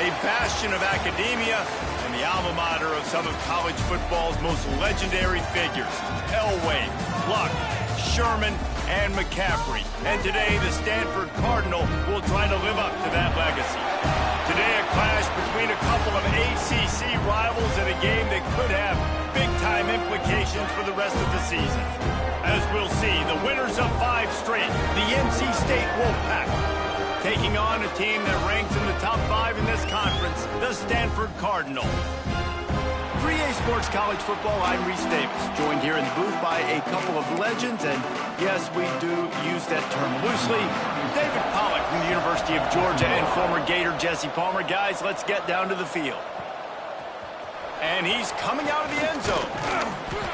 a bastion of academia and the alma mater of some of college football's most legendary figures. Elway, Luck, Sherman, and McCaffrey. And today, the Stanford Cardinal will try to live up to that legacy. Today, a clash between a couple of ACC rivals in a game that could have big-time implications for the rest of the season. As we'll see, the winners of 5 straight, the NC State Wolfpack, taking on a team that ranks in the top 5 in this conference, the Stanford Cardinal. For EA Sports College Football, I'm Reese Davis, joined here in the booth by a couple of legends, and yes, we do use that term loosely. David Pollack from the University of Georgia and former Gator Jesse Palmer. Guys, let's get down to the field. And he's coming out of the end zone.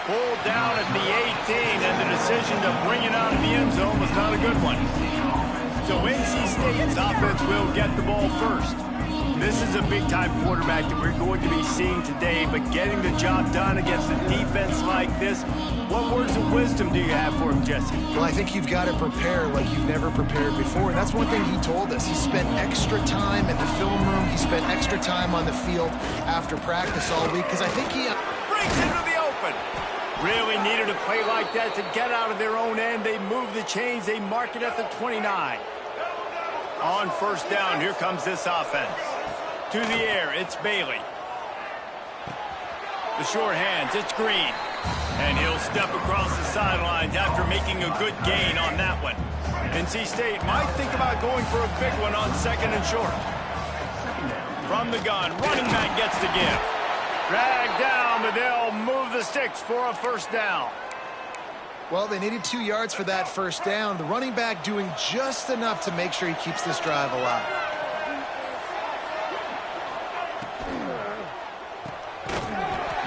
Pulled down at the 18, and the decision to bring it out of the end zone was not a good one. So NC State's offense will get the ball first. This is a big-time quarterback that we're going to be seeing today, but getting the job done against a defense like this, what words of wisdom do you have for him, Jesse? Well, I think you've got to prepare like you've never prepared before, and that's one thing he told us. He spent extra time in the film room. He spent extra time on the field after practice all week, because I think he brings it to the open. Really needed a play like that to get out of their own end. They move the chains. They mark it at the 29. On first down, here comes this offense. To the air, it's Bailey. The short hands, it's Green. And he'll step across the sidelines after making a good gain on that one. NC State might think about going for a big one on 2nd and short. From the gun, running back gets the give. Dragged down, but they'll move the sticks for a first down. Well, they needed 2 yards for that first down. The running back doing just enough to make sure he keeps this drive alive.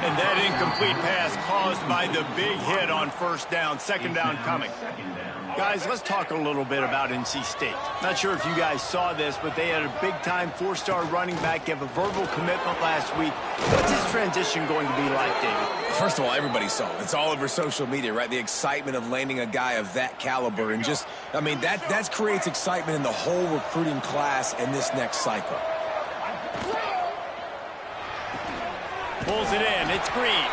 And that incomplete pass caused by the big hit on first down. 2nd down coming. Guys, let's talk a little bit about NC State. Not sure if you guys saw this, but they had a big-time 4-star running back give a verbal commitment last week. What's his transition going to be like, David? First of all, everybody saw it. It's all over social media, right? The excitement of landing a guy of that caliber. And just, I mean, that creates excitement in the whole recruiting class in this next cycle. Pulls it in. It's Green.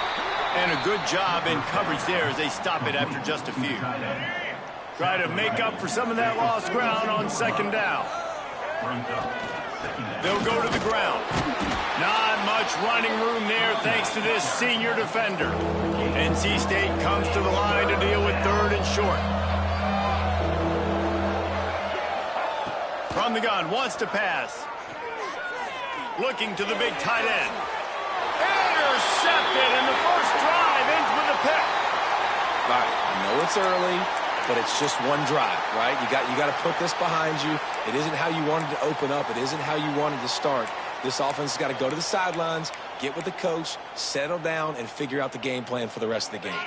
And a good job in coverage there as they stop it after just a few. Try to make up for some of that lost ground on 2nd down. They'll go to the ground. Not much running room there thanks to this senior defender. NC State comes to the line to deal with 3rd and short. From the gun, wants to pass. Looking to the big tight end. Intercepted, and the first drive ends with a pick. All right, I know it's early, but it's just one drive, right? You got to put this behind you. It isn't how you wanted to open up. It isn't how you wanted to start. This offense has got to go to the sidelines, get with the coach, settle down, and figure out the game plan for the rest of the game.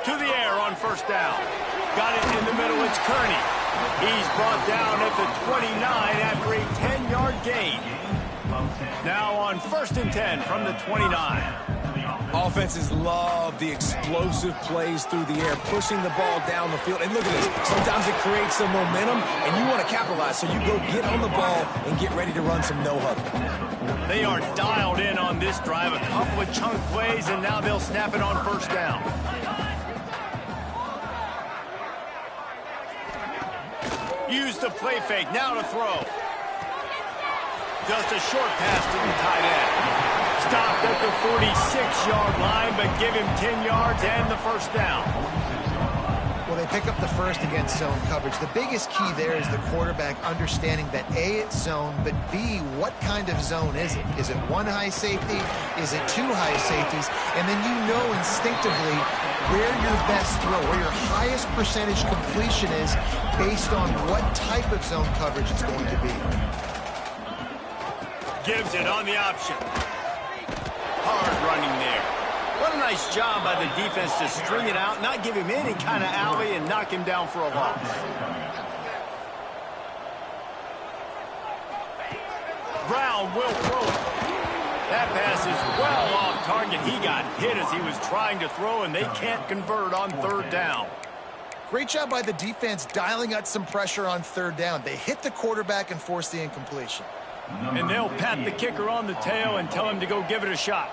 To the air on first down. Got it in the middle. It's Kearney. He's brought down at the 29 after a 10-yard gain. Now on 1st and 10 from the 29. Offenses love the explosive plays through the air, pushing the ball down the field. And look at this. Sometimes it creates some momentum, and you want to capitalize. So you go get on the ball and get ready to run some no-huddle. They are dialed in on this drive. A couple of chunk plays, and now they'll snap it on first down. Use the play fake, now to throw. Just a short pass to the tight end. Stopped at the 46-yard line, but give him 10 yards and the first down. Well, they pick up the first against zone coverage. The biggest key there is the quarterback understanding that A, it's zone, but B, what kind of zone is it? Is it 1 high safety? Is it 2 high safeties? And then you know instinctively where your best throw, where your highest percentage completion is based on what type of zone coverage it's going to be. Gives it on the option. Hard running there. What a nice job by the defense to string it out, not give him any kind of alley, and knock him down for a loss. Brown will throw it. That pass is well off target. He got hit as he was trying to throw, and they can't convert on 3rd down. Great job by the defense dialing out some pressure on third down. They hit the quarterback and forced the incompletion. And they'll pat the kicker on the tail and tell him to go give it a shot.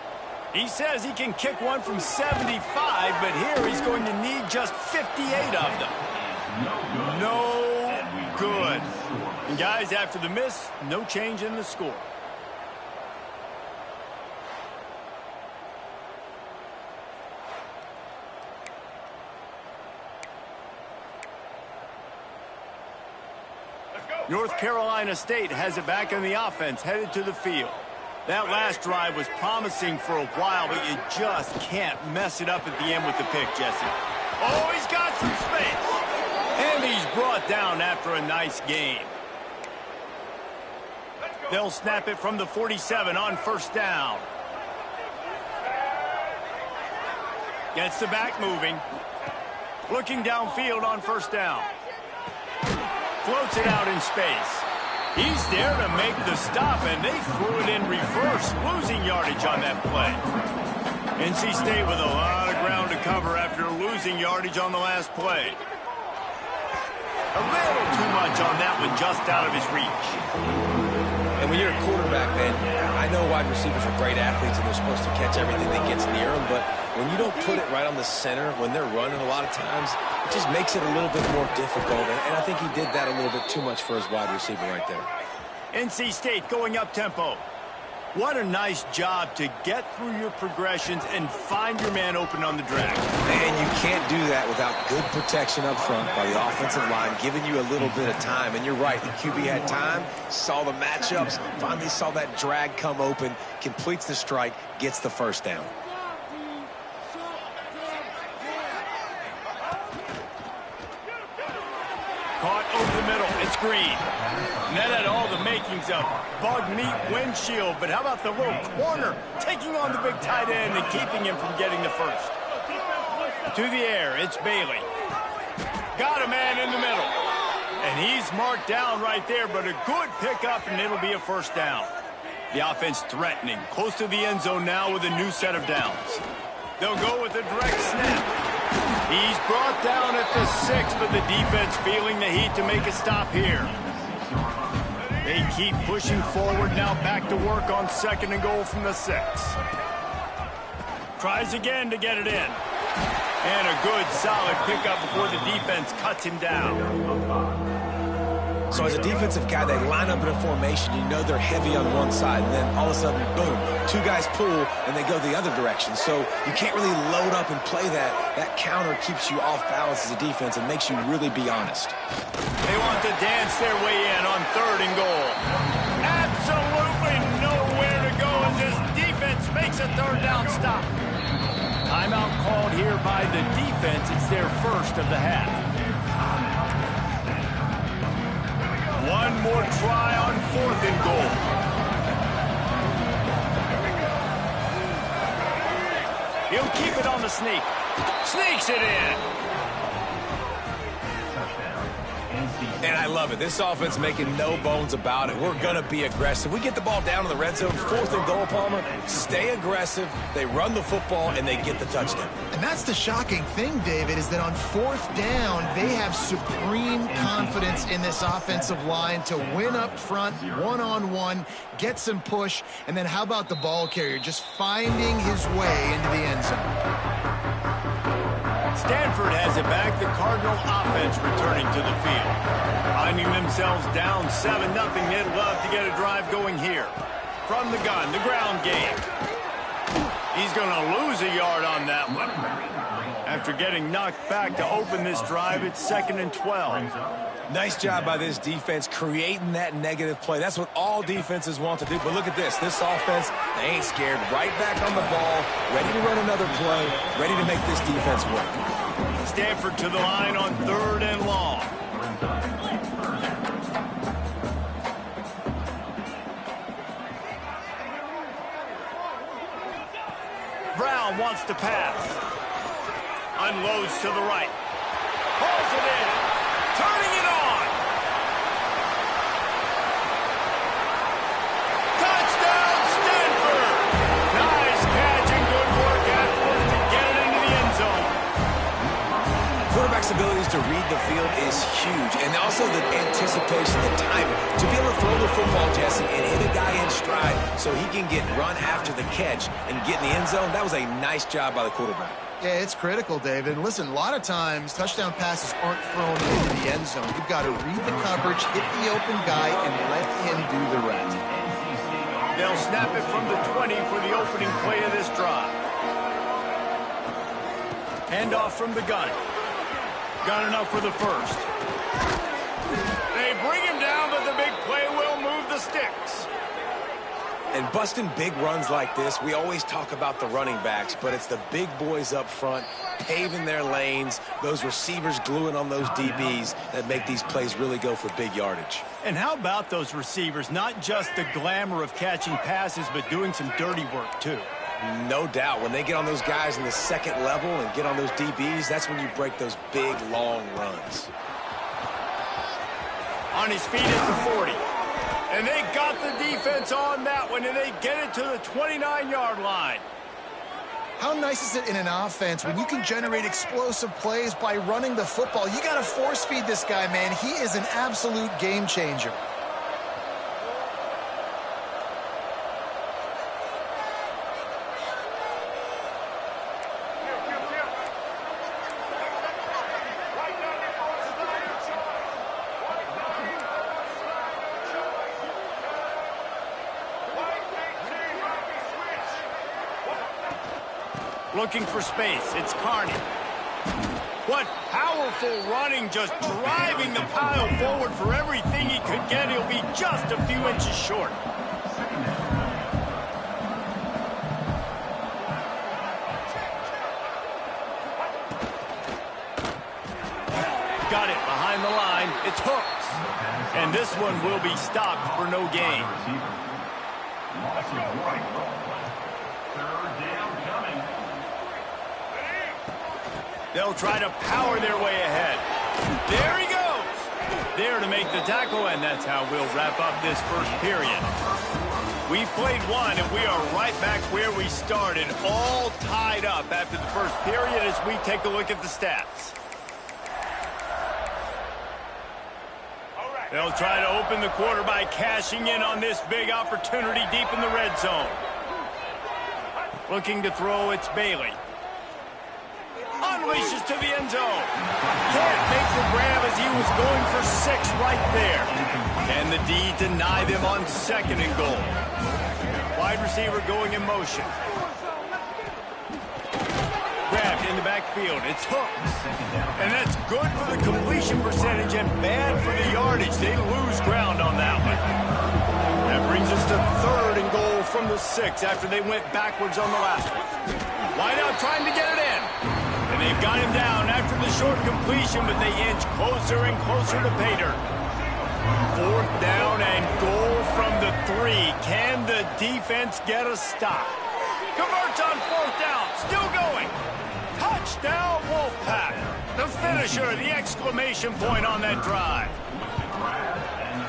He says he can kick one from 75, but here he's going to need just 58 of them. No good. And guys, after the miss, no change in the score. North Carolina State has it back in the offense, headed to the field. That last drive was promising for a while, but you just can't mess it up at the end with the pick, Jesse. Oh, he's got some space. And he's brought down after a nice gain. They'll snap it from the 47 on first down. Gets the back moving. Looking downfield on first down. Floats it out in space. He's there to make the stop, and they threw it in reverse, losing yardage on that play. NC State with a lot of ground to cover after losing yardage on the last play. A little too much on that one, just out of his reach. And when you're a quarterback, man, I know wide receivers are great athletes and they're supposed to catch everything that gets near them, but when you don't put it right on the center, when they're running a lot of times, it just makes it a little bit more difficult. And I think he did that a little bit too much for his wide receiver right there. NC State going up tempo. What a nice job to get through your progressions and find your man open on the drag. Man, you can't do that without good protection up front by the offensive line, giving you a little bit of time. And you're right, the QB had time, saw the matchups, finally saw that drag come open, completes the strike, gets the first down. Caught over the middle. It's Green. And that had all the makings of bug meat windshield. But how about the little corner taking on the big tight end and keeping him from getting the first? To the air, it's Bailey. Got a man in the middle. And he's marked down right there, but a good pickup, and it'll be a first down. The offense threatening, close to the end zone now with a new set of downs. They'll go with a direct snap. He's brought down at the 6, but the defense feeling the heat to make a stop here. They keep pushing forward now, back to work on second and goal from the 6. Tries again to get it in. And a good, solid pickup before the defense cuts him down. So as a defensive guy, they line up in a formation. You know they're heavy on one side, and then all of a sudden, boom, 2 guys pull, and they go the other direction. So you can't really load up and play that. That counter keeps you off balance as a defense and makes you really be honest. They want to dance their way in on third and goal. Absolutely nowhere to go as this defense makes a third down stop. Timeout called here by the defense. It's their first of the half. One more try on fourth and goal. He'll keep it on the sneak. Sneaks it in. And I love it. This offense making no bones about it. We're going to be aggressive. We get the ball down in the red zone, fourth and goal, Palmer. Stay aggressive. They run the football, and they get the touchdown. And that's the shocking thing, David, is that on fourth down, they have supreme confidence in this offensive line to win up front, one-on-one, get some push, and then how about the ball carrier just finding his way into the end zone? Stanford has it back. The Cardinal offense returning to the field. Finding themselves down 7-0. They'd love to get a drive going here. From the gun, the ground game. He's going to lose a yard on that one. After getting knocked back to open this drive, it's 2nd and 12. Nice job by this defense creating that negative play. That's what all defenses want to do. But look at this. This offense, they ain't scared. Right back on the ball, ready to run another play, ready to make this defense work. Stanford to the line on third and long. Brown wants to pass. Unloads to the right. Pulls it in. Turning it on. Touchdown, Stanford. Nice catch and good work afterwards to get it into the end zone. Quarterback's abilities to to read the field is huge. And also the anticipation, the timing. To be able to throw the football, Jesse, and hit a guy in stride so he can get run after the catch and get in the end zone, that was a nice job by the quarterback. Yeah, it's critical, David. And listen, a lot of times touchdown passes aren't thrown into the end zone. You've got to read the coverage, hit the open guy, and let him do the rest. They'll snap it from the 20 for the opening play of this drive. Handoff from the gun. Got enough for the first. They bring him down, but the big play will move the sticks. And busting big runs like this, we always talk about the running backs, but it's the big boys up front paving their lanes, those receivers gluing on those DBs that make these plays really go for big yardage. And how about those receivers? Not just the glamour of catching passes, but doing some dirty work too. No doubt. When they get on those guys in the second level and get on those DBs, that's when you break those big, long runs. On his feet at the 40. And they got the defense on that one, and they get it to the 29-yard line. How nice is it in an offense when you can generate explosive plays by running the football? You got to force feed this guy, man. He is an absolute game changer. Looking for space. It's Carney. What powerful running, just driving the pile forward for everything he could get. He'll be just a few inches short. Got it behind the line. It's Hooks. And this one will be stopped for no gain. They'll try to power their way ahead. There he goes. There to make the tackle, and that's how we'll wrap up this first period. We've played one, and we are right back where we started, all tied up after the first period as we take a look at the stats. They'll try to open the quarter by cashing in on this big opportunity deep in the red zone. Looking to throw, it's Bailey. Unleashes to the end zone. Can't make the grab as he was going for 6 right there. Can the D deny them on 2nd and goal? Wide receiver going in motion. Grabbed in the backfield. It's Hooks. And that's good for the completion percentage and bad for the yardage. They lose ground on that one. That brings us to 3rd and goal from the 6 after they went backwards on the last one. Wideout trying to get it in. And they've got him down after the short completion, but they inch closer and closer to pay dirt. 4th down and goal from the 3. Can the defense get a stop? Converts on 4th down. Still going. Touchdown, Wolfpack. The finisher, the exclamation point on that drive.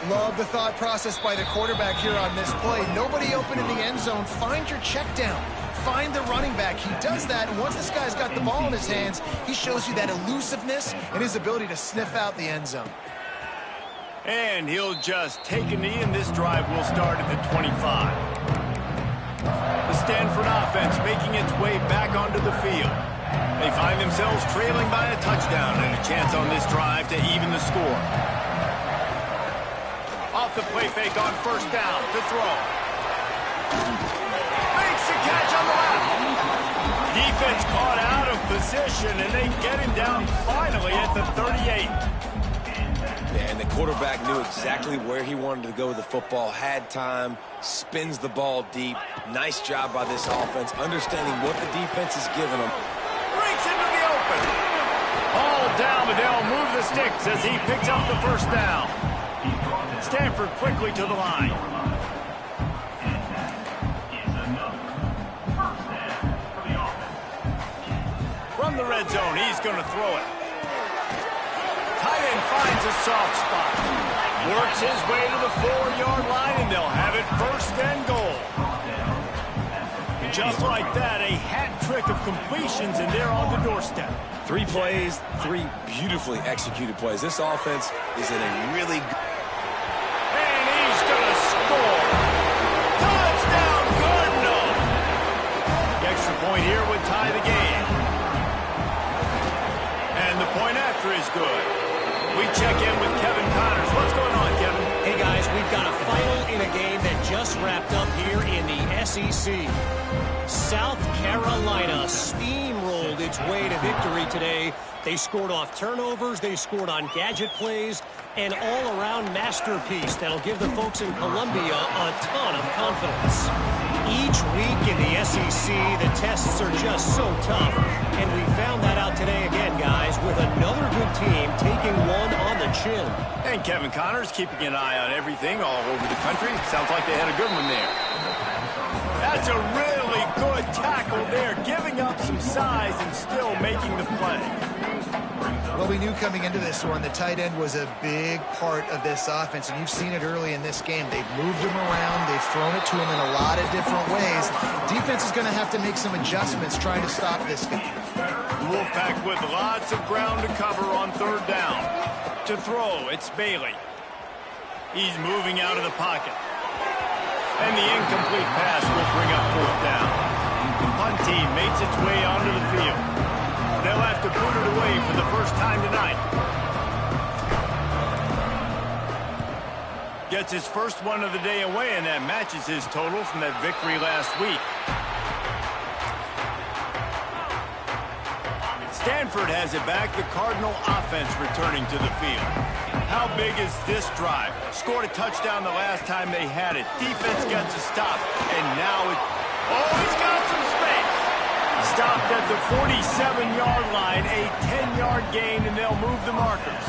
Love the thought process by the quarterback here on this play. Nobody open in the end zone. Find your check down. Find the running back. He does that, and once this guy's got the ball in his hands, he shows you that elusiveness and his ability to sniff out the end zone. And he'll just take a knee, and this drive will start at the 25. The Stanford offense making its way back onto the field. They find themselves trailing by a touchdown and a chance on this drive to even the score. Off the play fake on 1st down to throw. Makes the catch on the left. Defense caught out of position, and they get him down finally at the 38. Yeah, and the quarterback knew exactly where he wanted to go with the football, had time, spins the ball deep. Nice job by this offense, understanding what the defense is giving them. Breaks into the open. All down, but they'll move the sticks as he picks up the 1st down. Stanford quickly to the line. From the red zone, he's going to throw it. Tight end finds a soft spot. Works his way to the 4-yard line, and they'll have it 1st and goal. Just like that, a hat trick of completions, and they're on the doorstep. 3 plays, 3 beautifully executed plays. This offense is in a really good... And he's going to score. Touchdown, Cardinal. The extra point here would tie the game. And the point after is good. We check in with Kevin Connors. What's going on, Kevin? Hey, guys, we've got a final in a game that just wrapped up here in the SEC. South Carolina steamrolled its way to victory today. They scored off turnovers, they scored on gadget plays, an all-around masterpiece that'll give the folks in Columbia a ton of confidence. Each week in the SEC, the tests are just so tough, and we found that out today again, guys, with another good team taking one on the chin. And Kevin Connors keeping an eye on everything all over the country. Sounds like they had a good one there. That's a really good tackle there, giving up some size and still making the play. Well, we knew coming into this one, the tight end was a big part of this offense, and you've seen it early in this game. They've moved him around. They've thrown it to him in a lot of different ways. Defense is going to have to make some adjustments trying to stop this game. Wolfpack with lots of ground to cover on 3rd down. To throw, it's Bailey. He's moving out of the pocket. And the incomplete pass will bring up 4th down. The punt team makes its way onto the field. They'll have to boot it away for the first time tonight. Gets his first one of the day away, and that matches his total from that victory last week. Stanford has it back. The Cardinal offense returning to the field. How big is this drive? Scored a touchdown the last time they had it. Defense gets a stop, and now it... Oh, he's got some space. Stopped at the 47-yard line, a 10-yard gain, and they'll move the markers.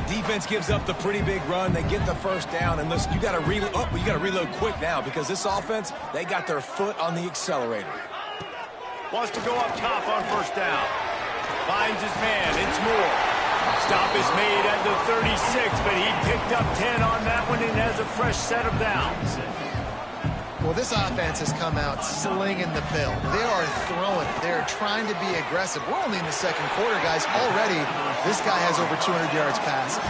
Defense gives up the pretty big run. They get the first down, and listen, you got to reload quick now because this offense, they got their foot on the accelerator. Wants to go up top on 1st down. Finds his man. It's Moore. Stop is made at the 36, but he picked up 10 on that one and has a fresh set of downs. Well, this offense has come out slinging the pill. They are throwing it. They are trying to be aggressive. We're only in the 2nd quarter, guys. Already, this guy has over 200 yards passing.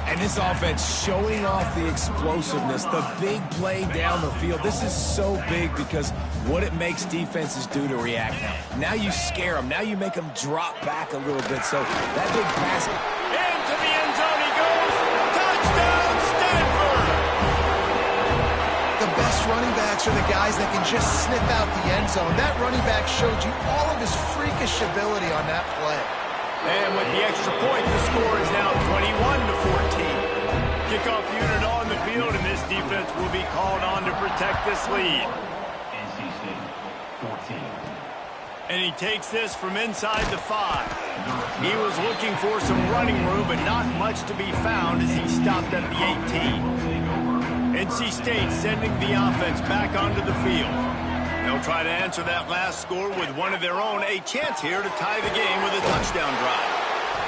And this offense showing off the explosiveness, the big play down the field. This is so big because what it makes defenses do to react now. Now you scare them. Now you make them drop back a little bit. So that big pass. Into the end zone he goes. Touchdown, Stanford! The best running backs are the guys that can just sniff out the end zone. That running back showed you all of his freakish ability on that play. And with the extra point, the score is now 21-14. Kickoff unit on the field, and this defense will be called on to protect this lead. And he takes this from inside the 5. He was looking for some running room, but not much to be found as he stopped at the 18. NC State sending the offense back onto the field. They'll try to answer that last score with one of their own. A chance here to tie the game with a touchdown drive.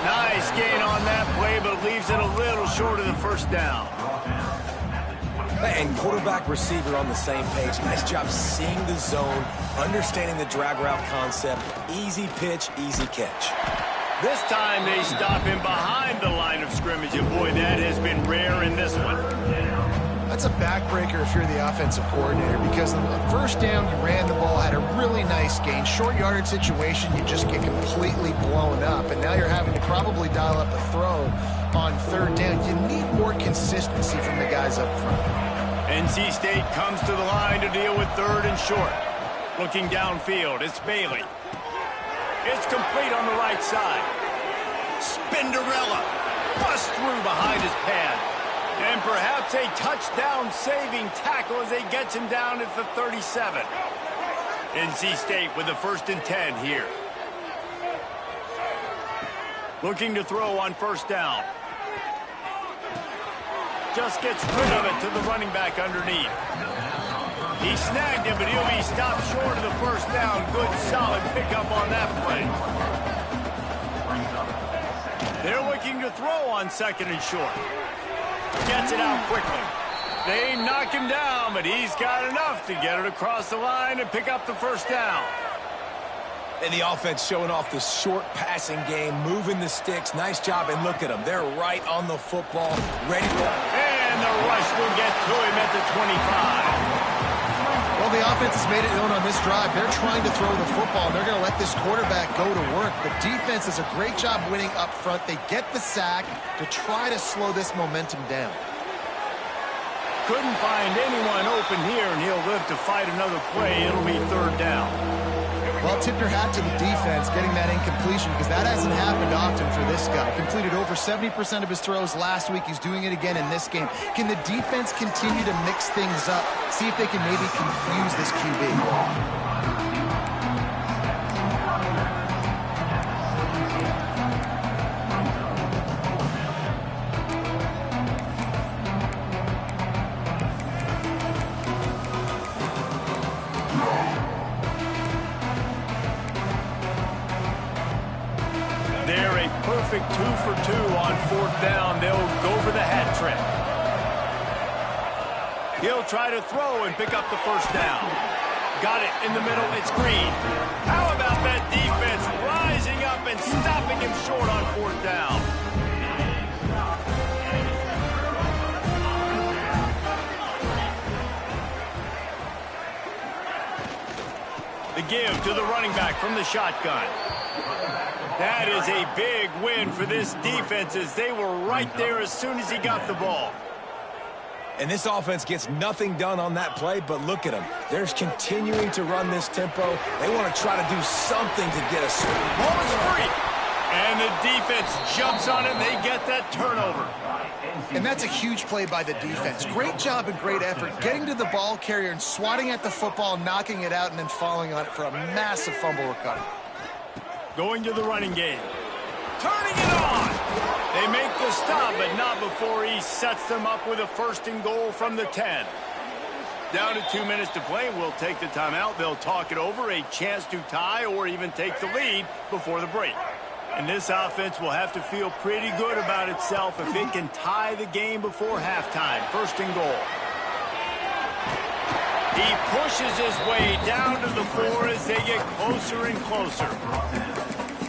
Nice gain on that play, but leaves it a little short of the 1st down. And quarterback receiver on the same page. Nice job seeing the zone, understanding the drag route concept. Easy pitch, easy catch. This time they stop him behind the line of scrimmage, and boy, that has been rare in this one. That's a backbreaker if you're the offensive coordinator, because on the 1st down, you ran the ball, had a really nice gain. Short yardage situation, you just get completely blown up, and now you're having to probably dial up a throw on 3rd down. You need more consistency from the guys up front. NC State comes to the line to deal with 3rd and short. Looking downfield, it's Bailey. It's complete on the right side. Spinderella busts through behind his pad. And perhaps a touchdown-saving tackle as he gets him down at the 37. NC State with the 1st and 10 here. Looking to throw on 1st down. Just gets rid of it to the running back underneath. He snagged him, but he'll be stopped short of the 1st down. Good, solid pickup on that play. They're looking to throw on 2nd and short. Gets it out quickly. They knock him down, but he's got enough to get it across the line and pick up the 1st down. And the offense showing off the short passing game, moving the sticks. Nice job, and look at them. They're right on the football, ready to go. And the rush will get to him at the 25. Well, the offense has made it known on this drive. They're trying to throw the football, and they're going to let this quarterback go to work. The defense does a great job winning up front. They get the sack to try to slow this momentum down. Couldn't find anyone open here, and he'll live to fight another play. It'll be third down. Well, tip your hat to the defense getting that incompletion, because that hasn't happened often for this guy. Completed over 70% of his throws last week. He's doing it again in this game. Can the defense continue to mix things up? See if they can maybe confuse this QB. They're a perfect 2 for 2 on fourth down. They'll go for the hat trick. He'll try to throw and pick up the first down. Got it in the middle. It's Green. How about that defense rising up and stopping him short on fourth down? The give to the running back from the shotgun. That is a big win for this defense, as they were right there as soon as he got the ball. And this offense gets nothing done on that play, but look at them. They're continuing to run this tempo. They want to try to do something to get us. Ball is free. And the defense jumps on it, and they get that turnover. And that's a huge play by the defense. Great job and great effort getting to the ball carrier and swatting at the football, knocking it out, and then falling on it for a massive fumble recovery. Going to the running game. Turning it on. They make the stop, but not before he sets them up with a 1st and goal from the 10. Down to 2 minutes to play. We'll take the timeout. They'll talk it over. A chance to tie or even take the lead before the break. And this offense will have to feel pretty good about itself if it can tie the game before halftime. 1st and goal. He pushes his way down to the 4 as they get closer and closer.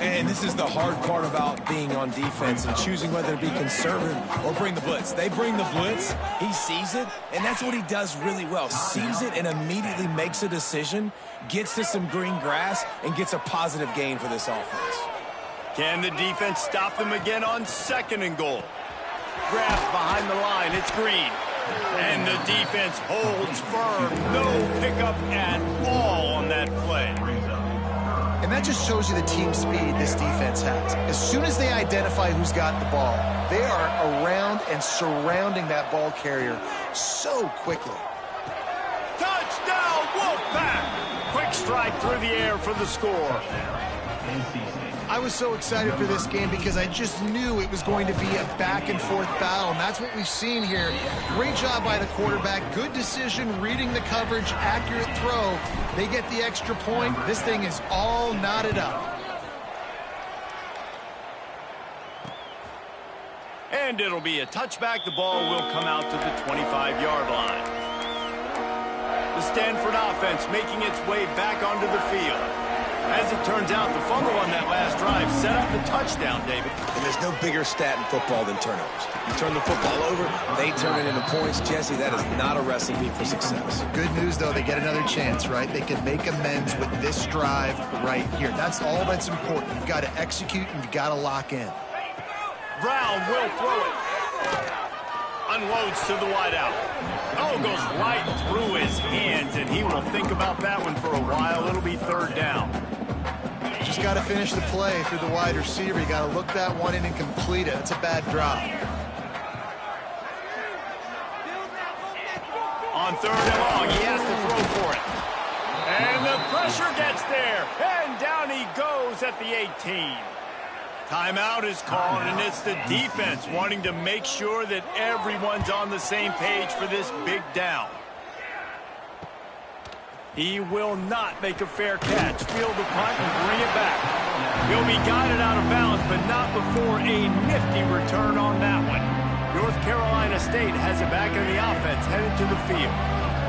And this is the hard part about being on defense and choosing whether to be conservative or bring the blitz. They bring the blitz, he sees it, and that's what he does really well. Sees it and immediately makes a decision, gets to some green grass, and gets a positive gain for this offense. Can the defense stop them again on 2nd and goal? Grabbed behind the line, it's Green. And the defense holds firm. No pickup at all on that play. And that just shows you the team speed this defense has. As soon as they identify who's got the ball, they are around and surrounding that ball carrier so quickly. Touchdown, Wolfpack! Quick strike through the air for the score. I was so excited for this game because I just knew it was going to be a back-and-forth battle, and that's what we've seen here. Great job by the quarterback. Good decision, reading the coverage, accurate throw. They get the extra point. This thing is all knotted up. And it'll be a touchback. The ball will come out to the 25-yard line. The Stanford offense making its way back onto the field. As it turns out, the fumble on that last drive set up the touchdown, David. And there's no bigger stat in football than turnovers. You turn the football over, they turn it into points. Jesse, that is not a recipe for success. Good news, though, they get another chance, right? They can make amends with this drive right here. That's all that's important. You've got to execute, and you've got to lock in. Brown will throw it. Unloads to the wideout. Oh, goes right through his hands, and he will think about that one for a while. It'll be 3rd down. Just got to finish the play through the wide receiver. You got to look that one in and complete it. It's a bad drop. On 3rd and long, he has to throw for it. And the pressure gets there. And down he goes at the 18. Timeout is called, and it's the defense wanting to make sure that everyone's on the same page for this big down. He will not make a fair catch. Field the punt and bring it back. He'll be guided out of bounds, but not before a nifty return on that one. North Carolina State has it back in the offense, headed to the field.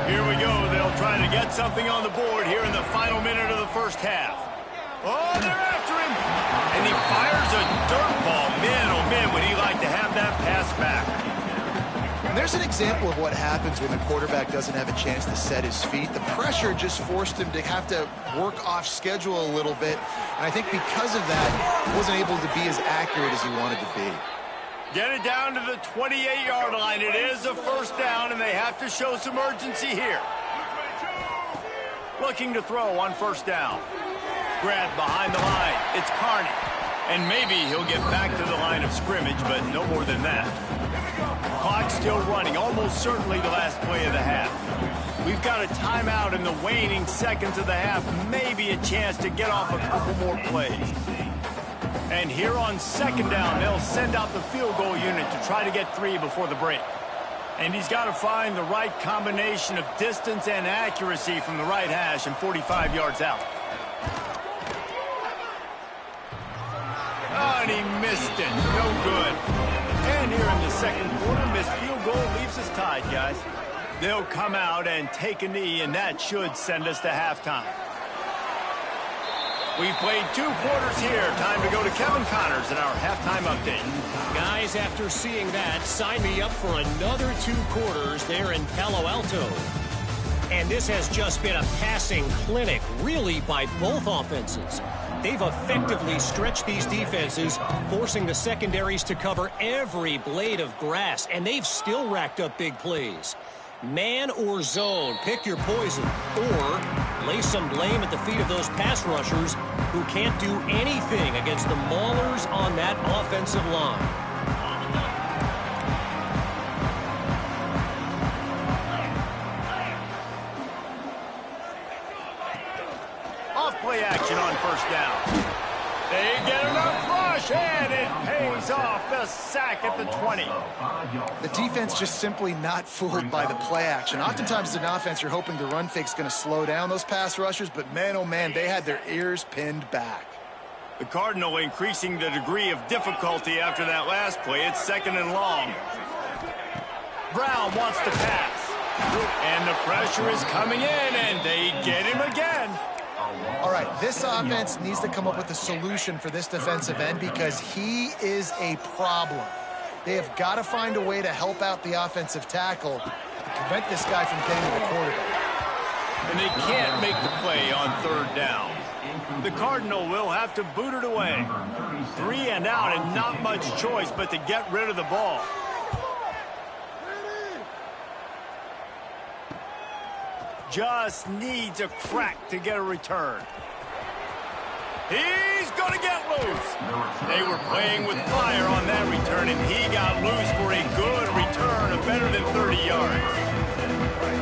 Here we go. They'll try to get something on the board here in the final minute of the 1st half. Oh, they're after him. And he fires a dirt ball. Man, oh man, would he like to have that pass back. And there's an example of what happens when the quarterback doesn't have a chance to set his feet. The pressure just forced him to have to work off schedule a little bit. And I think because of that, he wasn't able to be as accurate as he wanted to be. Get it down to the 28-yard line. It is a first down, and they have to show some urgency here. Looking to throw on first down. Grab behind the line. It's Carney. And maybe he'll get back to the line of scrimmage, but no more than that. Clock still running, almost certainly the last play of the half. We've got a timeout in the waning seconds of the half. Maybe a chance to get off a couple more plays. And here on second down, they'll send out the field goal unit to try to get 3 before the break. And he's got to find the right combination of distance and accuracy from the right hash and 45 yards out. Oh, and he missed it. No good. And here in the second quarter, missed field goal leaves us tied, guys. They'll come out and take a knee, and that should send us to halftime. We've played 2 quarters here. Time to go to Kevin Connors in our halftime update. Guys, after seeing that, sign me up for another 2 quarters there in Palo Alto. And this has just been a passing clinic, really, by both offenses. They've effectively stretched these defenses, forcing the secondaries to cover every blade of grass, and they've still racked up big plays. Man or zone, pick your poison, or lay some blame at the feet of those pass rushers who can't do anything against the maulers on that offensive line. Off-play action on first down. They get enough rush, and it pays off. The sack at the 20. The defense just simply not fooled by the play action. Oftentimes as an offense, you're hoping the run fake's going to slow down those pass rushers, but man, oh man, they had their ears pinned back. The Cardinal increasing the degree of difficulty after that last play. It's second and long. Brown wants to pass. And the pressure is coming in, and they get him again. All right, this offense needs to come up with a solution for this defensive end because he is a problem. They have got to find a way to help out the offensive tackle to prevent this guy from getting to the quarterback. And they can't make the play on third down. The Cardinal will have to boot it away. 3 and out and not much choice but to get rid of the ball. Just needs a crack to get a return. He's going to get loose. They were playing with fire on that return, and he got loose for a good return of better than 30 yards.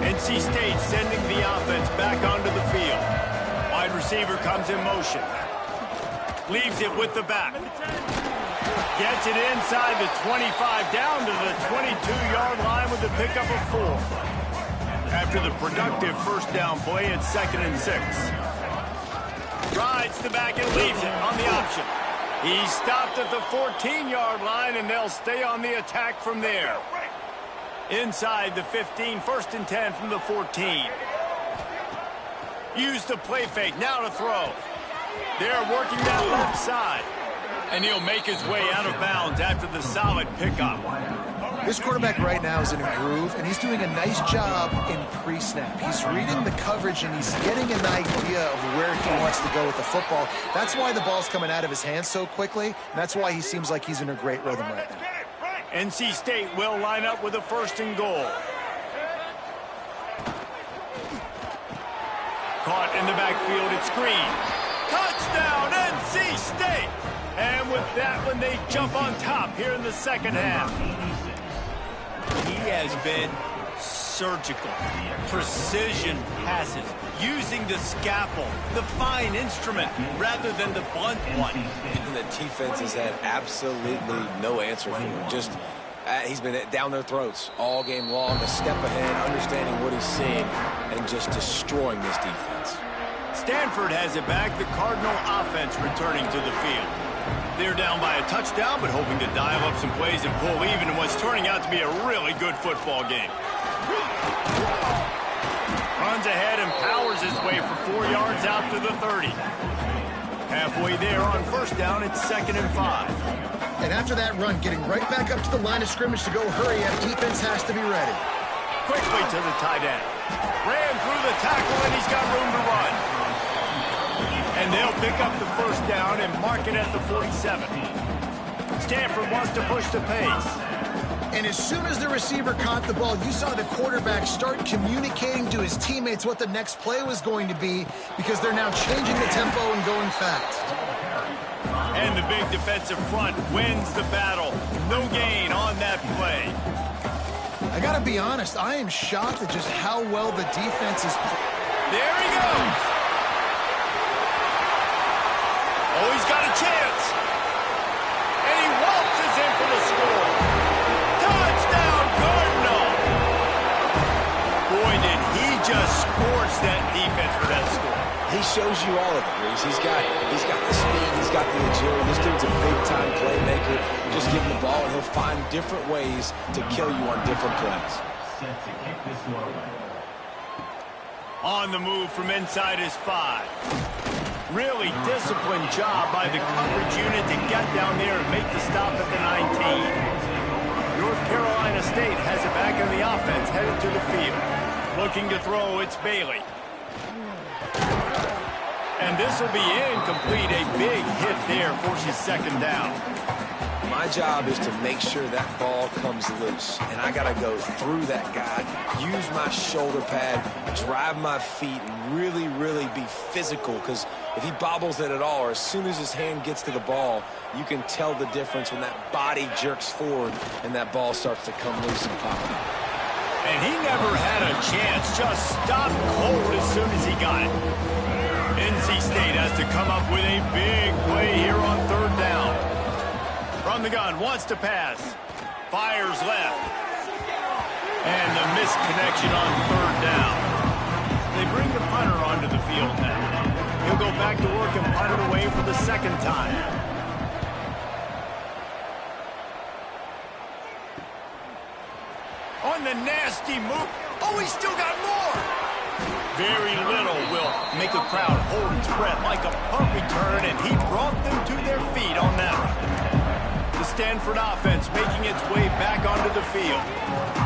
NC State sending the offense back onto the field. Wide receiver comes in motion. Leaves it with the back. Gets it inside the 25, down to the 22-yard line with the pickup of 4. After the productive first down play, it's 2nd and 6. Rides the back and leaves it on the option. He stopped at the 14-yard line, and they'll stay on the attack from there. Inside the 15, 1st and 10 from the 14. Use the play fake, now to throw. They're working that left side. And he'll make his way out of bounds after the solid pickup. This quarterback right now is in a groove, and he's doing a nice job in pre-snap. He's reading the coverage, and he's getting an idea of where he wants to go with the football. That's why the ball's coming out of his hands so quickly, and that's why he seems like he's in a great rhythm right now. NC State will line up with a 1st and goal. Caught in the backfield, it's Green. Touchdown, NC State! And with that one, they jump on top here in the second half. He has been surgical. Precision passes, using the scalpel, the fine instrument, rather than the blunt one. And the defense has had absolutely no answer for him. Just, he's been down their throats all game long, a step ahead, understanding what he's seeing, and just destroying this defense. Stanford has it back, the Cardinal offense returning to the field. They're down by a touchdown, but hoping to dial up some plays and pull even in what's turning out to be a really good football game. Runs ahead and powers his way for 4 yards out to the 30. Halfway there on first down, it's 2nd and 5. And after that run, getting right back up to the line of scrimmage to go hurry up, defense has to be ready. Quickly to the tight end. Ran through the tackle, and he's got room to run. And they'll pick up the first down and mark it at the 47. Stanford wants to push the pace. And as soon as the receiver caught the ball, you saw the quarterback start communicating to his teammates what the next play was going to be, because they're now changing the tempo and going fast. And the big defensive front wins the battle. No gain on that play. I got to be honest, I am shocked at just how well the defense is. There he goes. Oh, he's got a chance. And he waltzes in for the score. Touchdown, Cardinal. Boy, did he just scorch that defense for that score. He shows you all of it, Reese. He's got the speed, he's got the agility. This dude's a big-time playmaker. You just give him the ball, and he'll find different ways to kill you on different plays. On the move from inside his 5. Really disciplined job by the coverage unit to get down there and make the stop at the 19. North Carolina State has it back in the offense, headed to the field. Looking to throw, it's Bailey. And this will be incomplete. A big hit there forces 2nd down. My job is to make sure that ball comes loose. And I got to go through that guy, use my shoulder pad, drive my feet, and really, really be physical. Because if he bobbles it at all, or as soon as his hand gets to the ball, you can tell the difference when that body jerks forward and that ball starts to come loose and pop out. And he never had a chance. Just stopped cold as soon as he got it. NC State has to come up with a big play here on 3rd down. From the gun, wants to pass. Fires left. And the missed connection on 3rd down. They bring the punter onto the field now. He'll go back to work and punt it away for the 2nd time. On the nasty move. Oh, he's still got more. Very little will make a crowd hold its breath like a punt return, and he brought them to their feet on that one. The Stanford offense making its way back onto the field.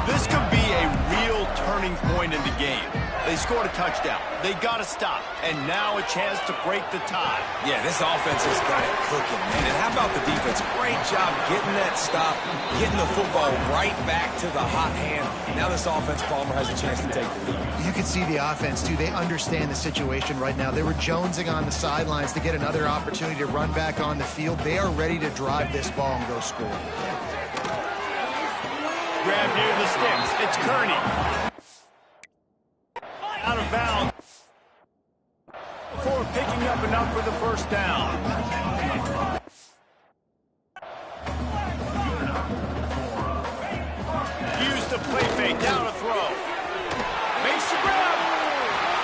This could be a real turning point in the game. They scored a touchdown. They got to stop. And now a chance to break the tie. Yeah, this offense has got it cooking, man. And how about the defense? Great job getting that stop, getting the football right back to the hot hand. Now this offense, Palmer, has a chance to take the lead. You can see the offense, too. They understand the situation right now. They were jonesing on the sidelines to get another opportunity to run back on the field. They are ready to drive this ball and go score. Grab near the sticks. It's Kearney. Out of bounds. Before picking up enough for the first down. Use the play fake. Down to throw. Makes the grab.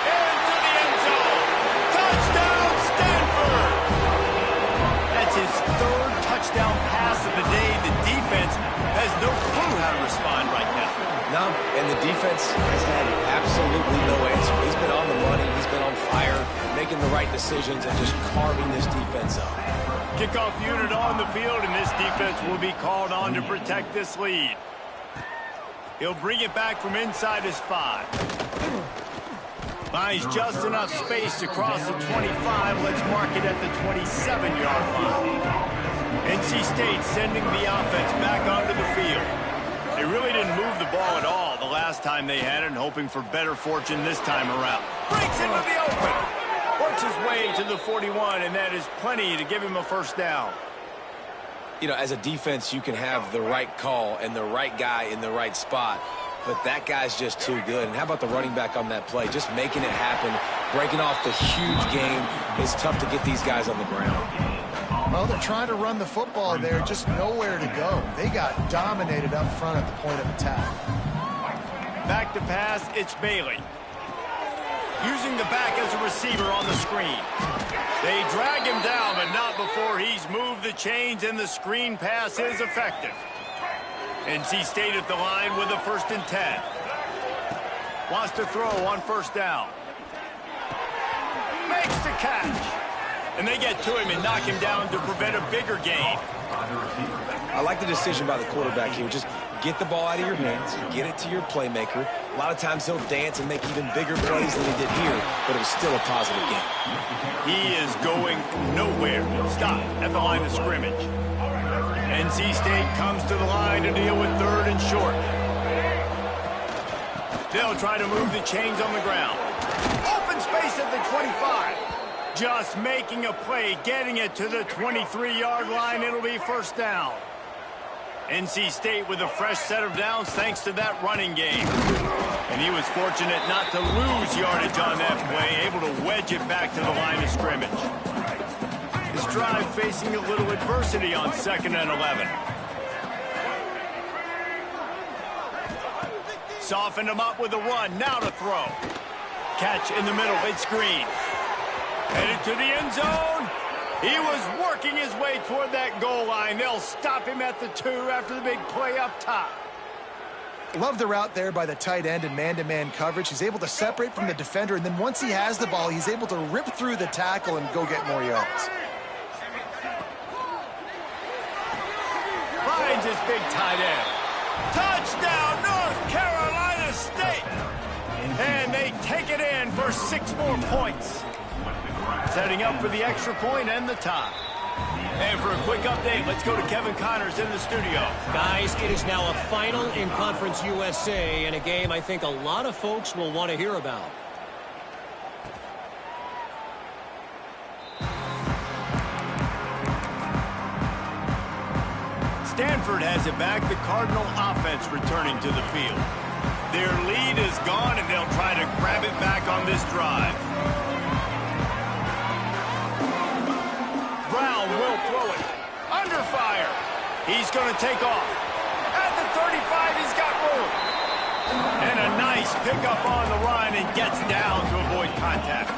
Into the end zone. Touchdown, Stanford. That's his 3rd touchdown pass of the day. The defense has no clue how to respond right now. No, and the defense has had absolutely no answer. He's been on the money. He's been on fire, making the right decisions and just carving this defense up. Kickoff unit on the field, and this defense will be called on to protect this lead. He'll bring it back from inside his 5. Finds just enough space to cross the 25. Let's mark it at the 27-yard line. NC State sending the offense back onto the field. They really didn't move the ball at all the last time they had it, and hoping for better fortune this time around. Breaks into the open. Works his way to the 41, and that is plenty to give him a first down. You know, as a defense, you can have the right call and the right guy in the right spot, but that guy's just too good. And how about the running back on that play? Just making it happen, breaking off the huge game. It's tough to get these guys on the ground. Well, they're trying to run the football there, just nowhere to go. They got dominated up front at the point of attack. Back to pass, it's Bailey. Using the back as a receiver on the screen. They drag him down, but not before he's moved the chains, and the screen pass is effective. NC State at the line with a 1st and 10. Wants to throw on first down. Makes the catch. And they get to him and knock him down to prevent a bigger gain. I like the decision by the quarterback here. Just get the ball out of your hands, get it to your playmaker. A lot of times he'll dance and make even bigger plays than he did here, but it was still a positive game. He is going nowhere. Stop at the line of scrimmage. NC State comes to the line to deal with 3rd and short. They'll try to move the chains on the ground. Open space at the 25. Just making a play, getting it to the 23-yard line. It'll be first down. NC State with a fresh set of downs thanks to that running game. And he was fortunate not to lose yardage on that play, able to wedge it back to the line of scrimmage. His drive facing a little adversity on 2nd and 11. Softened him up with a run, now to throw. Catch in the middle, it's Green. Headed to the end zone. He was working his way toward that goal line. They'll stop him at the 2 after the big play up top. Love the route there by the tight end in man-to-man coverage. He's able to separate from the defender, and then once he has the ball, he's able to rip through the tackle and go get more yards. Finds his big tight end. Touchdown, North Carolina State! And they take it in for 6 more points. Setting up for the extra point and the tie. And for a quick update, let's go to Kevin Connors in the studio. Guys, it is now a final in Conference USA and a game I think a lot of folks will want to hear about. Stanford has it back. The Cardinal offense returning to the field. Their lead is gone, and they'll try to grab it back on this drive. Brown will throw it. Under fire. He's going to take off. At the 35, he's got room. And a nice pickup on the run and gets down to avoid contact.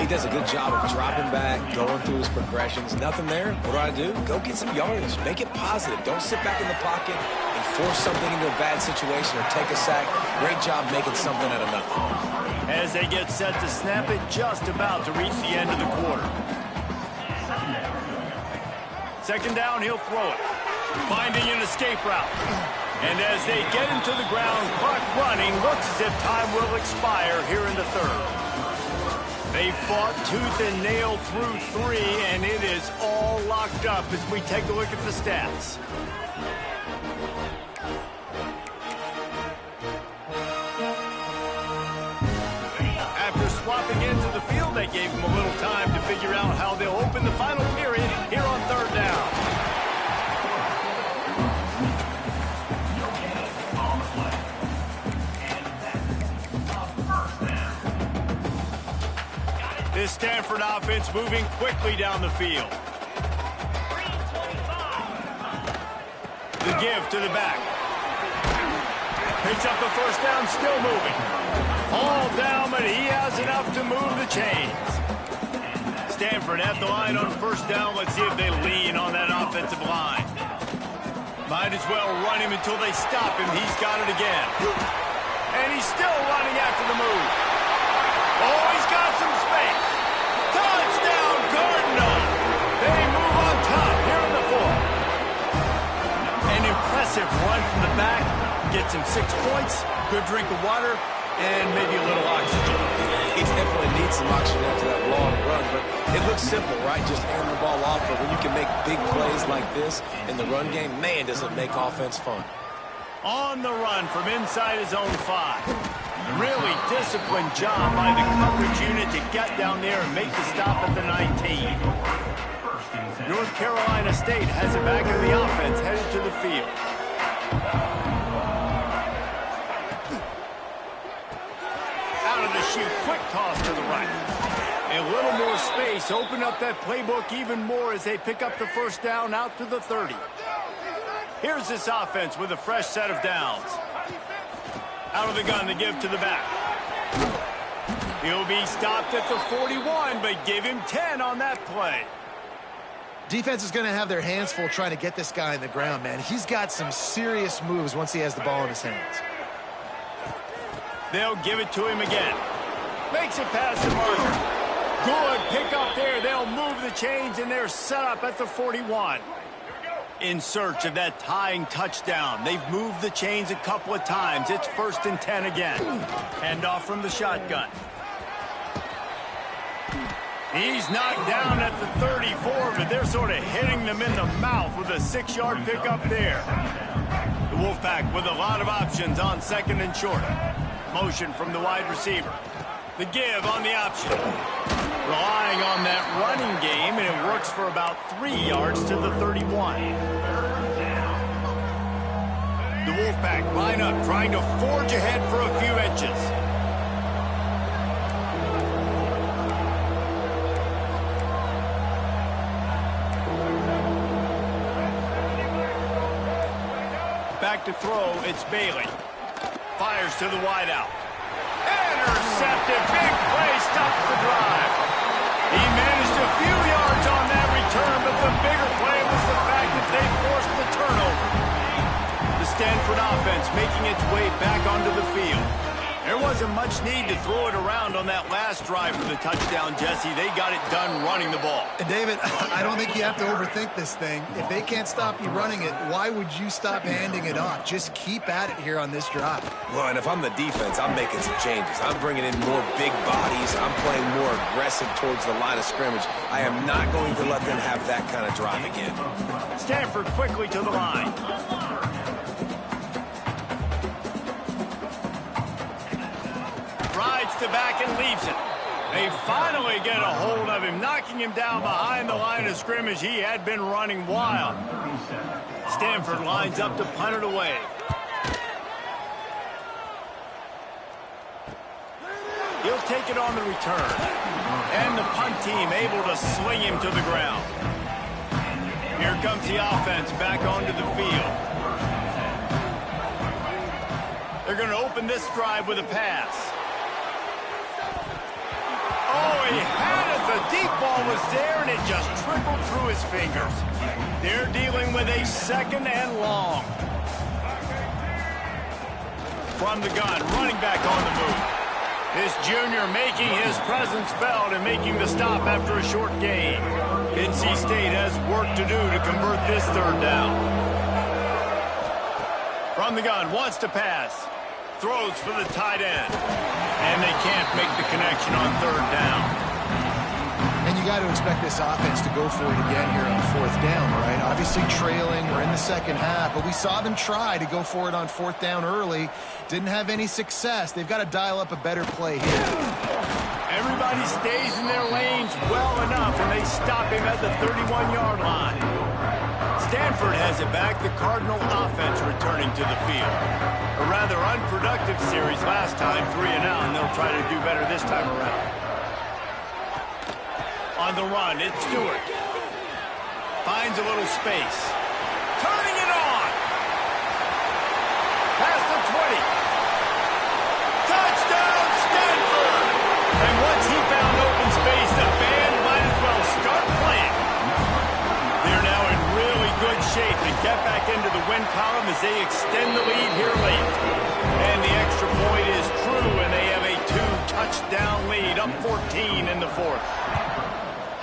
He does a good job of dropping back, going through his progressions. Nothing there. What do? Go get some yardage. Make it positive. Don't sit back in the pocket and force something into a bad situation or take a sack. Great job making something out of nothing. As they get set to snap it, just about to reach the end of the quarter. 2nd down, he'll throw it. Finding an escape route. And as they get him to the ground, clock running, looks as if time will expire here in the 3rd. They fought tooth and nail through 3, and it is all locked up as we take a look at the stats. After swapping into the field, they gave him a little time to figure out how they'll open the final period here on 3rd down. This Stanford offense moving quickly down the field. The give to the back. Picks up the 1st down, still moving. All down, but he has enough to move the chains. Stanford at the line on 1st down. Let's see if they lean on that offensive line. Might as well run him until they stop him. He's got it again. And he's still running after the move. Oh, he's got some space. Touchdown, Cardinal. They move on top here in the 4th. An impressive run from the back. Gets him 6 points, good drink of water, and maybe a little oxygen. He definitely needs some oxygen after that long run, but it looks simple, right? Just hand the ball off, but when you can make big plays like this in the run game, man, does it make offense fun. On the run from inside his own 5. Really disciplined job by the coverage unit to get down there and make the stop at the 19. North Carolina State has it back in the offense, headed to the field. Out of the chute, quick toss to the right. A little more space, open up that playbook even more as they pick up the 1st down out to the 30. Here's this offense with a fresh set of downs. Out of the gun to give to the back. He'll be stopped at the 41, but give him 10 on that play. Defense is going to have their hands full trying to get this guy in the ground, man. He's got some serious moves once he has the ball in his hands. They'll give it to him again. Makes it past the marker. Good pick up there. They'll move the chains, and they're set up at the 41. In search of that tying touchdown. They've moved the chains a couple of times. It's 1st and 10 again. Handoff from the shotgun. He's knocked down at the 34, but they're sort of hitting them in the mouth with a 6-yard pickup there. The Wolfpack with a lot of options on 2nd and short. Motion from the wide receiver. The give on the option. Relying on that running game, and it works for about 3 yards to the 31. The Wolfpack line up, trying to forge ahead for a few inches. Back to throw, it's Bailey. Fires to the wideout. Intercepted, big play, stops the drive. He managed a few yards on that return, but the bigger play was the fact that they forced the turnover. The Stanford offense making its way back onto the field. There wasn't much need to throw it around on that last drive for the touchdown, Jesse. They got it done running the ball. And David, I don't think you have to overthink this thing. If they can't stop you running it, why would you stop handing it off? Just keep at it here on this drive. Well, and if I'm the defense, I'm making some changes. I'm bringing in more big bodies. I'm playing more aggressive towards the line of scrimmage. I am not going to let them have that kind of drive again. Stanford quickly to the line. Rides to back and leaves it. They finally get a hold of him, knocking him down behind the line of scrimmage. He had been running wild. Stanford lines up to punt it away. He'll take it on the return. And the punt team able to sling him to the ground. Here comes the offense back onto the field. They're going to open this drive with a pass. Oh, he had it. The deep ball was there, and it just trickled through his fingers. They're dealing with a 2nd and long. From the gun, running back on the move. This junior making his presence felt and making the stop after a short gain. NC State has work to do to convert this 3rd down. From the gun, wants to pass. Throws for the tight end. And they can't make the connection on 3rd down. And you got to expect this offense to go for it again here on 4th down, right? Obviously trailing, we're in the 2nd half, but we saw them try to go for it on 4th down early. Didn't have any success. They've got to dial up a better play here. Everybody stays in their lanes well enough, and they stop him at the 31-yard line. Stanford has it back, the Cardinal offense returning to the field. A rather unproductive series last time, 3 and out, and they'll try to do better this time around. On the run, it's Stewart. Finds a little space. Turning it on. Past the 20. Touchdown, Stanford! And once he found open space, the band might as well start playing. They're now in really good shape to get back into the win column as they extend the lead here late. And the extra point is true, and they have a 2-touchdown lead, up 14 in the 4th.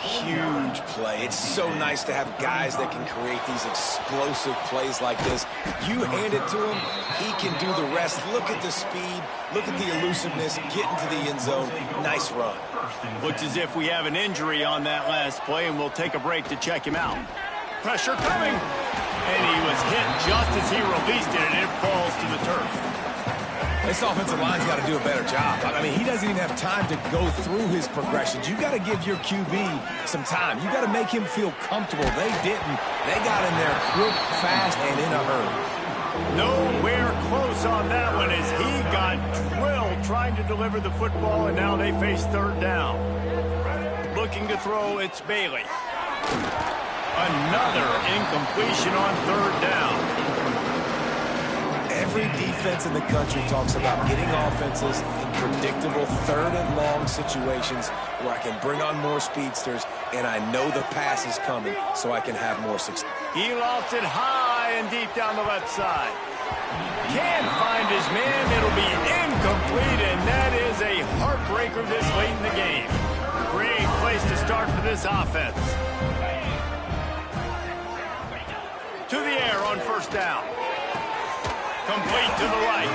Huge play. It's so nice to have guys that can create these explosive plays like this. You hand it to him, he can do the rest. Look at the speed, look at the elusiveness, get into the end zone. Nice run. Looks as if we have an injury on that last play, and we'll take a break to check him out. Pressure coming. And he was hit just as he released it, and it falls to the turf. This offensive line's got to do a better job. I mean, he doesn't even have time to go through his progressions. You got to give your QB some time. You got to make him feel comfortable. They didn't. They got in there quick, fast, and in a hurry. Nowhere close on that one as he got drilled trying to deliver the football, and now they face 3rd down. Looking to throw, it's Bailey. Another incompletion on 3rd down. Every defense in the country talks about getting offenses in predictable 3rd and long situations where I can bring on more speedsters and I know the pass is coming so I can have more success. He lost it high and deep down the left side. Can't find his man. It'll be incomplete, and that is a heartbreaker this late in the game. Great place to start for this offense. To the air on first down. Complete to the right.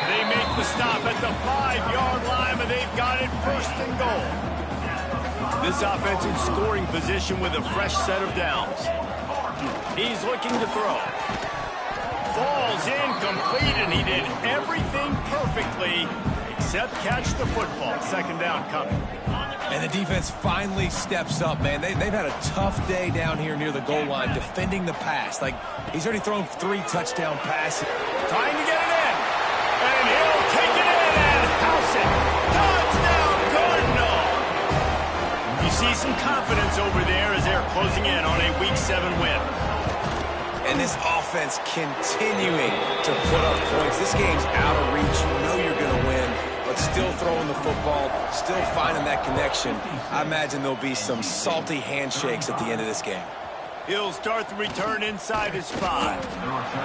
They make the stop at the 5-yard line, but they've got it first and goal. This offense in scoring position with a fresh set of downs. He's looking to throw. Falls incomplete, and he did everything perfectly except catch the football. Second down coming. And the defense finally steps up, man. They've had a tough day down here near the goal line defending the pass. Like, he's already thrown 3 touchdown passes. Trying to get it in. And he'll take it in and house it. Touchdown, Cardinal. You see some confidence over there as they're closing in on a Week 7 win. And this offense continuing to put up points. This game's out of reach. You know you're going to win, but still throwing the football, still finding that connection. I imagine there'll be some salty handshakes at the end of this game. He'll start the return inside his 5.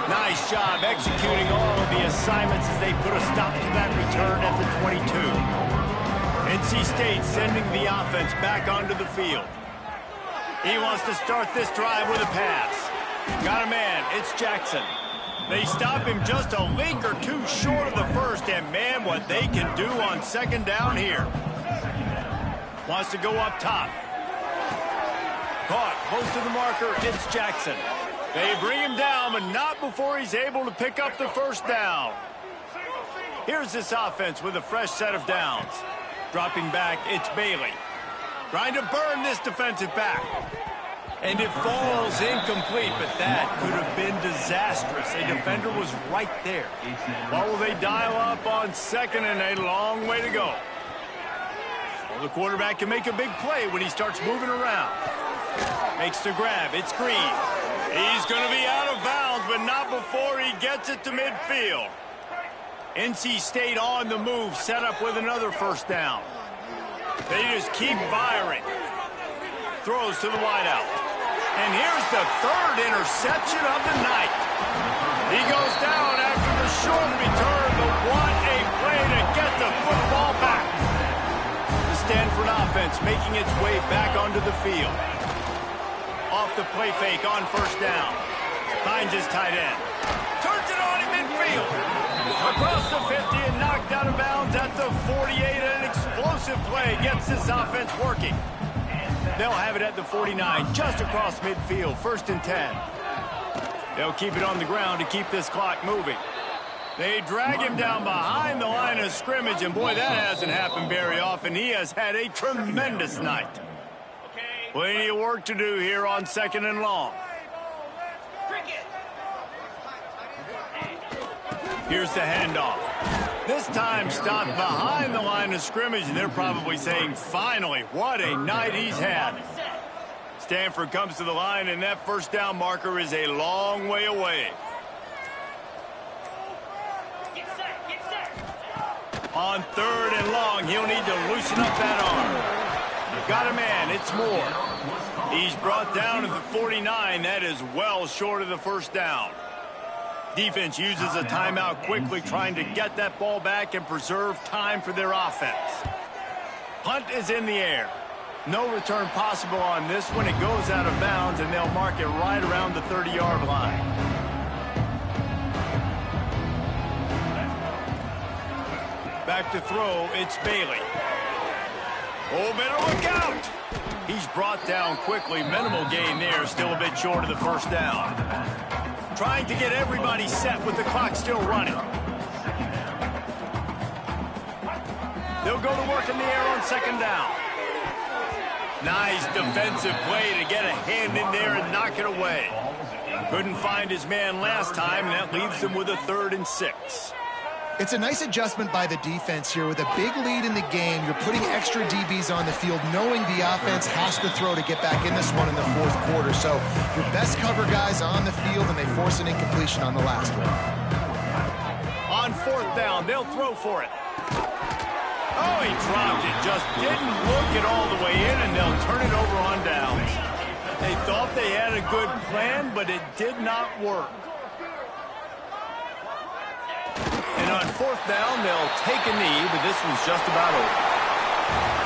Nice job executing all of the assignments as they put a stop to that return at the 22. NC State sending the offense back onto the field. He wants to start this drive with a pass. Got a man, it's Jackson. They stop him just a link or two short of the first, and man, what they can do on second down here. Wants to go up top. Caught close to the marker, it's Jackson. They bring him down, but not before he's able to pick up the first down. Here's this offense with a fresh set of downs. Dropping back, it's Bailey. Trying to burn this defensive back. And it falls incomplete, but that could have been disastrous. A defender was right there. What will they dial up on second, and a long way to go? Well, the quarterback can make a big play when he starts moving around. Makes the grab. It's Green. He's going to be out of bounds, but not before he gets it to midfield. NC State on the move, set up with another first down. They just keep firing. Throws to the wideout. And here's the 3rd interception of the night. He goes down after the short return, but what a play to get the football back. The Stanford offense making its way back onto the field. Off the play fake on first down. Finds his tight end. Turns it on in midfield. Across the 50 and knocked out of bounds at the 48. An explosive play gets this offense working. They'll have it at the 49, just across midfield, 1st and 10. They'll keep it on the ground to keep this clock moving. They drag him down behind the line of scrimmage, and boy, that hasn't happened very often. He has had a tremendous night. Plenty of work to do here on 2nd and long. Here's the handoff. This time stopped behind the line of scrimmage, and they're probably saying, finally, what a night he's had. Stanford comes to the line, and that first down marker is a long way away. On 3rd and long, he'll need to loosen up that arm. Got a man, it's Moore. He's brought down to the 49. That is well short of the first down. Defense uses a timeout quickly, trying to get that ball back and preserve time for their offense. Punt is in the air. No return possible on this one. It goes out of bounds, and they'll mark it right around the 30-yard line. Back to throw, it's Bailey. Oh, better look out! He's brought down quickly. Minimal gain there, still a bit short of the first down. Trying to get everybody set with the clock still running. They'll go to work in the air on 2nd down. Nice defensive play to get a hand in there and knock it away. Couldn't find his man last time, and that leaves them with a 3rd and 6. It's a nice adjustment by the defense here. With a big lead in the game, you're putting extra DBs on the field, knowing the offense has to throw to get back in this one in the 4th quarter. So your best cover guys on the field, and they force an incompletion on the last one. On 4th down, they'll throw for it. Oh, he dropped it. Just didn't look it all the way in, and they'll turn it over on downs. They thought they had a good plan, but it did not work. And on 4th down, they'll take a knee, but this one's just about over.